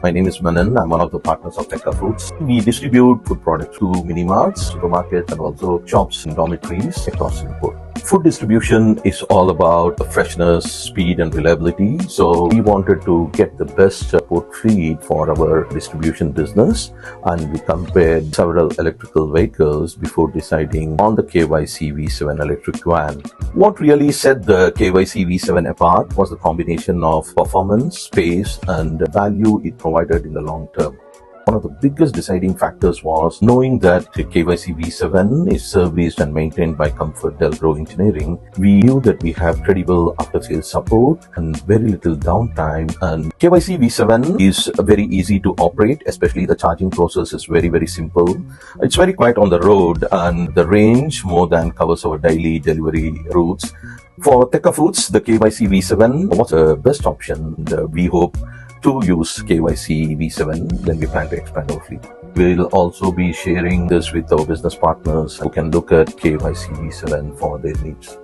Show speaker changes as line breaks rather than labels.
My name is Manan. I'm one of the partners of Tekka Foods. We distribute food products to mini-marts, supermarkets, and also shops and dormitories across Singapore. Food distribution is all about freshness, speed, and reliability. So we wanted to get the best port feed for our distribution business, and we compared several electrical vehicles before deciding on the KYC V7 electric van. What really set the KYC V7 apart was the combination of performance, space, and value it provided in the long term. One of the biggest deciding factors was knowing that KYC V7 is serviced and maintained by ComfortDelGro Engineering. We knew that we have credible after-sales support and very little downtime. And KYC V7 is very easy to operate, especially the charging process is very simple. It's very quiet on the road, and the range more than covers our daily delivery routes. For Tekka Foods, the KYC V7 was the best option. We hope to use KYC V7 when we plan to expand our fleet. We'll also be sharing this with our business partners who can look at KYC V7 for their needs.